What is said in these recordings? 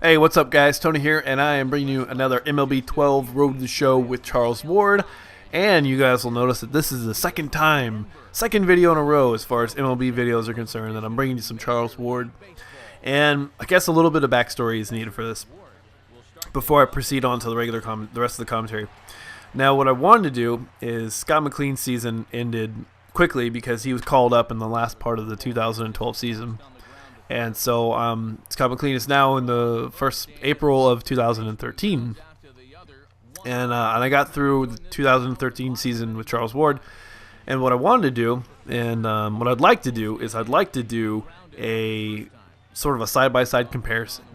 Hey, what's up, guys? Tony here, and I am bringing you another MLB 12 Road to the Show with Charles Ward. And you guys will notice that this is the second video in a row as far as MLB videos are concerned, that I'm bringing you some Charles Ward. And I guess a little bit of backstory is needed for this before I proceed on to the rest of the commentary. Now, what I wanted to do is Scott McLean's season ended quickly because he was called up in the last part of the 2012 season. And so Scott McLean is now in the first April of 2013. And I got through the 2013 season with Charles Ward. And what I wanted to do, and what I'd like to do, is I'd like to do a sort of a side-by-side comparison.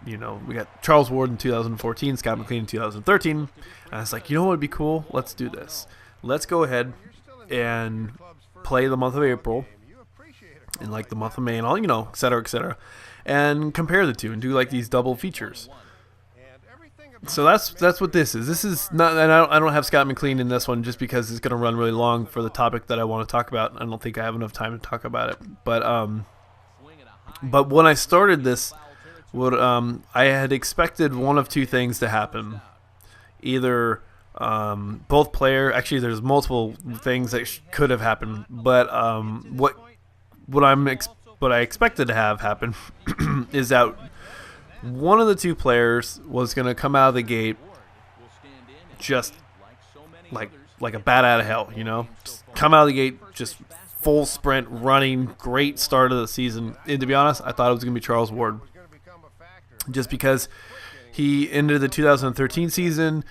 You know, we got Charles Ward in 2014, Scott McLean in 2013. And I was like, you know what would be cool? Let's do this. Let's go ahead and play the month of April in like the month of May and all, you know, et cetera, and compare the two and do like these double features. So that's what this is. This is not, and I don't have Scott McLean in this one just because it's going to run really long for the topic that I want to talk about. I don't think I have enough time to talk about it. But when I started this, I had expected one of two things to happen. Either both player, actually there's multiple things that could have happened, but what I expected to have happen is that one of the two players was going to come out of the gate just like a bat out of hell, you know, just come out of the gate, just full sprint, running, great start of the season. And to be honest, I thought it was going to be Charles Ward, just because he ended the 2013 season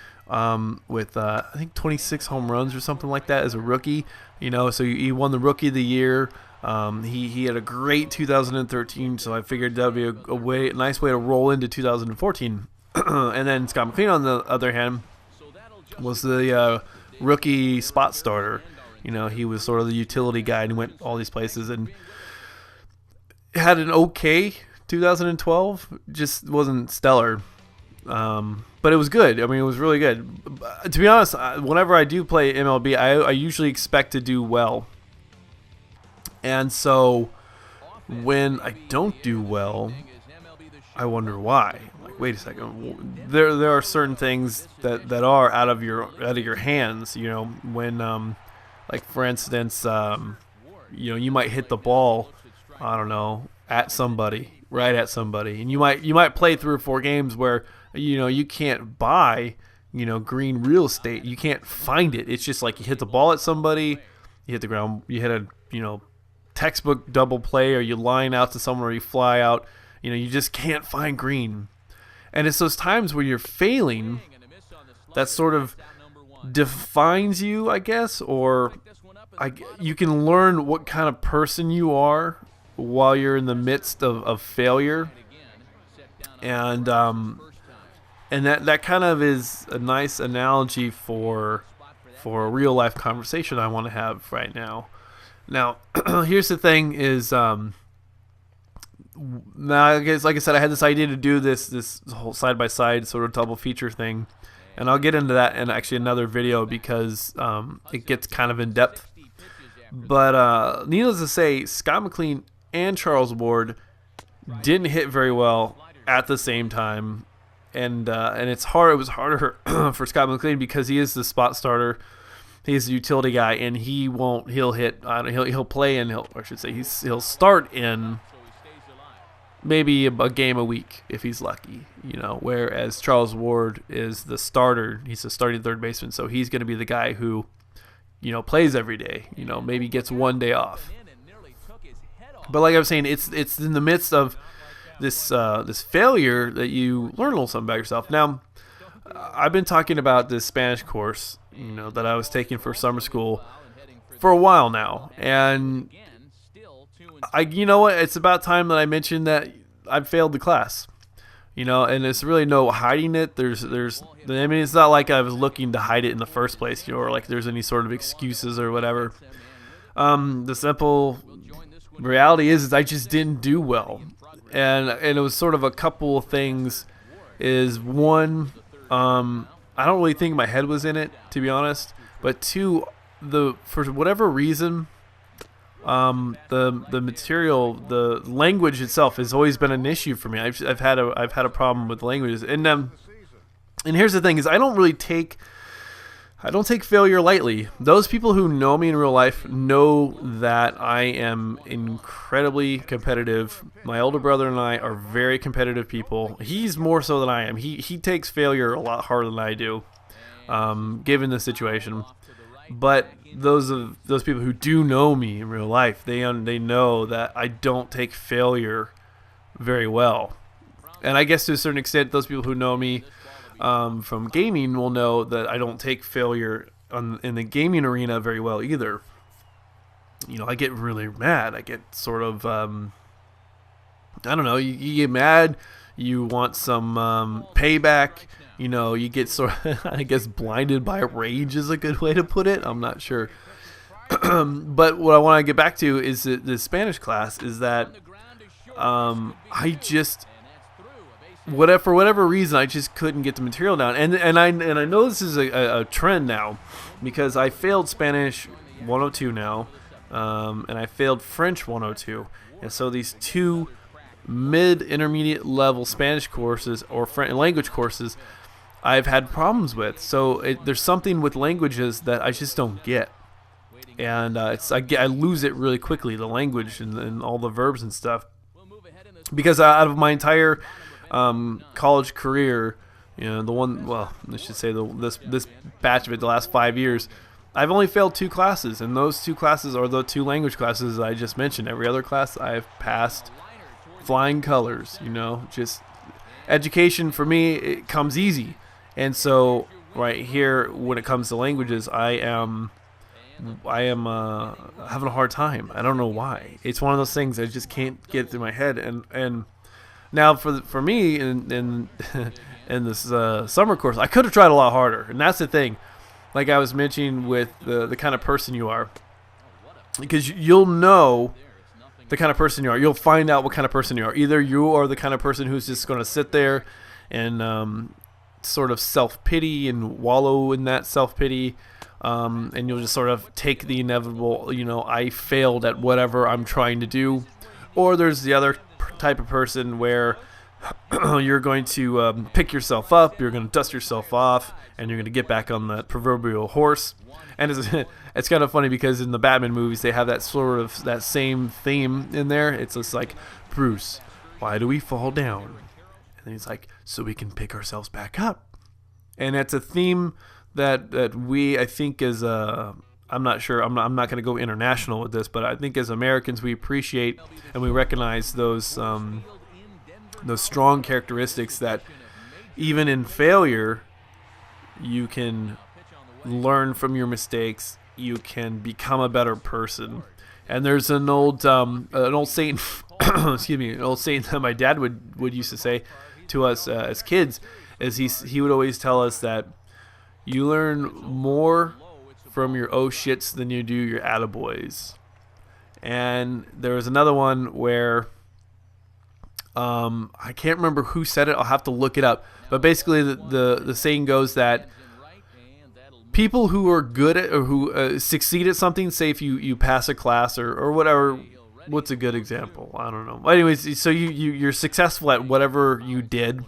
with I think 26 home runs or something like that as a rookie. You know, so he won the Rookie of the Year. He had a great 2013, so I figured that would be a nice way to roll into 2014. And then Scott McLean, on the other hand, was the rookie spot starter. You know, he was sort of the utility guy and went all these places and had an okay 2012. Just wasn't stellar. But it was good. I mean, it was really good. To be honest, whenever I do play MLB, I usually expect to do well. And so when I don't do well, I wonder why. Like, wait a second. There are certain things that are out of your hands. You know, when like for instance, you know, you might hit the ball, I don't know, at somebody, right at somebody, and you might play 3 or 4 games where, you know, you can't buy, you know, green real estate. You can't find it. It's just like you hit the ball at somebody, you hit the ground, you hit a, you know, textbook double play, or you line out to someone, or you fly out. You know, you just can't find green. And it's those times where you're failing that sort of defines you, I guess, or you can learn what kind of person you are while you're in the midst of failure. And that kind of is a nice analogy for a real life conversation I want to have right now. Now, here's the thing: is now, I guess, like I said, I had this idea to do this whole side by side sort of double feature thing, and I'll get into that in actually another video because it gets kind of in depth. But needless to say, Scott McLean and Charles Ward didn't hit very well at the same time, and it's hard. It was harder for Scott McLean because he is the spot starter. He's a utility guy, and he'll hit. He'll play, and he'll start in maybe a game a week if he's lucky, you know. Whereas Charles Ward is the starter. He's a starting third baseman, so he's going to be the guy who, you know, plays every day. You know, maybe gets one day off. But like I was saying, it's in the midst of this failure that you learn a little something about yourself. Now, I've been talking about this Spanish course, you know, that I was taking for summer school for a while now, and you know what? It's about time that I mentioned that I failed the class, you know, and there's really no hiding it. I mean, it's not like I was looking to hide it in the first place, you know, or like there's any sort of excuses or whatever. The simple reality is I just didn't do well, and it was sort of a couple of things. Is one, I don't really think my head was in it, to be honest. But two, for whatever reason, the material, the language itself has always been an issue for me. I've had a problem with languages, and here's the thing: is I don't take failure lightly. Those people who know me in real life know that I am incredibly competitive. My older brother and I are very competitive people. He's more so than I am. He takes failure a lot harder than I do, given the situation. But those people who do know me in real life, they know that I don't take failure very well. And I guess to a certain extent, those people who know me from gaming will know that I don't take failure in the gaming arena very well either. You know, I get really mad. I get sort of, I don't know, you get mad, you want some payback. You know, you get sort of, I guess, blinded by rage is a good way to put it. I'm not sure. But what I want to get back to is the Spanish class is that I just, for whatever reason, I just couldn't get the material down. And I know this is a trend now because I failed Spanish 102 now, and I failed French 102. And so these two mid-intermediate level Spanish courses or language courses I've had problems with. So there's something with languages that I just don't get, and I lose it really quickly, the language and all the verbs and stuff, because out of my entire college career, you know, I should say this batch of it, the last 5 years, I've only failed 2 classes, and those 2 classes are the 2 language classes I just mentioned. Every other class I've passed flying colors. You know, just education for me, it comes easy. And so right here, when it comes to languages, I am having a hard time. I don't know why. It's one of those things I just can't get through my head. And now for me in this summer course, I could have tried a lot harder. And that's the thing. Like I was mentioning with the kind of person you are, because you'll know the kind of person you are. You'll find out what kind of person you are. Either you are the kind of person who's just going to sit there and sort of self-pity and wallow in that self-pity, and you'll just sort of take the inevitable, you know, I failed at whatever I'm trying to do. Or there's the other type of person where you're going to pick yourself up, you're going to dust yourself off, and you're going to get back on that proverbial horse. And it's kind of funny because in the Batman movies, they have that sort of that same theme in there. It's just like, Bruce, why do we fall down? And he's like, so we can pick ourselves back up. And it's a theme that we, I think, as I'm not sure, I'm not going to go international with this, but I think as Americans, we appreciate and we recognize those strong characteristics that even in failure, you can learn from your mistakes. You can become a better person. And there's an old saying, excuse me, an old saying that my dad would used to say to us as kids, is he would always tell us that you learn more from your oh shits than you do your attaboys. And there was another one where I can't remember who said it. I'll have to look it up. But basically, the saying goes that people who are good at or who succeed at something, say if you pass a class or whatever. What's a good example? I don't know. Anyways, so you're successful at whatever you did.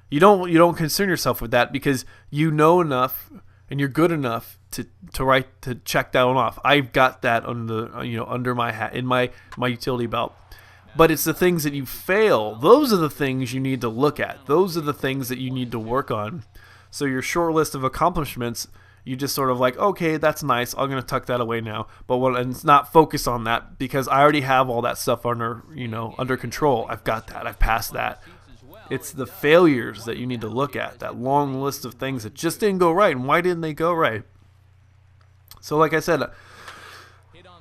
You don't concern yourself with that because you know enough and you're good enough to check that one off. I've got that under my hat in my utility belt. But it's the things that you fail. Those are the things you need to look at. Those are the things that you need to work on. So your short list of accomplishments, you just sort of like, okay, that's nice. I'm going to tuck that away now. And it's not focus on that because I already have all that stuff under control. I've got that. I've passed that. It's the failures that you need to look at, that long list of things that just didn't go right. And why didn't they go right? So like I said,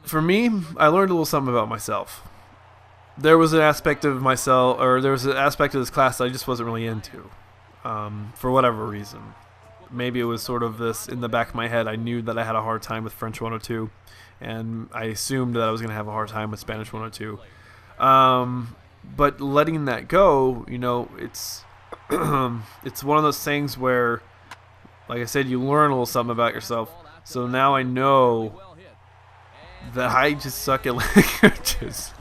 for me, I learned a little something about myself. There was an aspect of myself, or there was an aspect of this class that I just wasn't really into, for whatever reason. Maybe it was sort of this in the back of my head. I knew that I had a hard time with French 102, and I assumed that I was going to have a hard time with Spanish 102. But letting that go, it's it's one of those things where, like I said, you learn a little something about yourself. So now I know that I just suck at languages.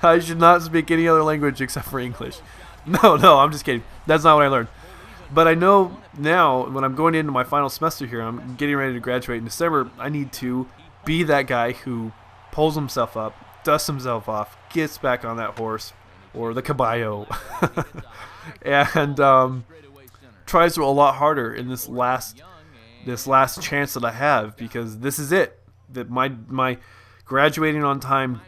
I should not speak any other language except for English. No, I'm just kidding. That's not what I learned. But I know now, when I'm going into my final semester here, I'm getting ready to graduate in December, I need to be that guy who pulls himself up, dusts himself off, gets back on that horse, or the caballo, and tries a lot harder in this last chance that I have, because this is it. That my graduating on time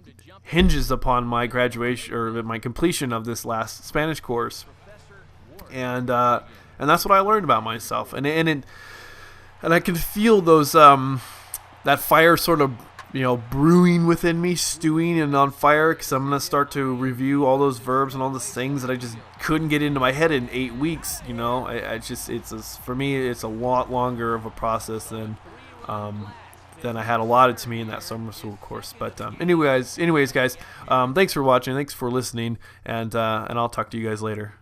hinges upon my graduation, or my completion of this last Spanish course, and that's what I learned about myself, and I can feel those that fire sort of brewing within me, stewing and on fire, because I'm gonna start to review all those verbs and all those things that I just couldn't get into my head in 8 weeks. For me, it's a lot longer of a process than I had allotted to me in that summer school course. But anyways, guys, thanks for watching, thanks for listening, and I'll talk to you guys later.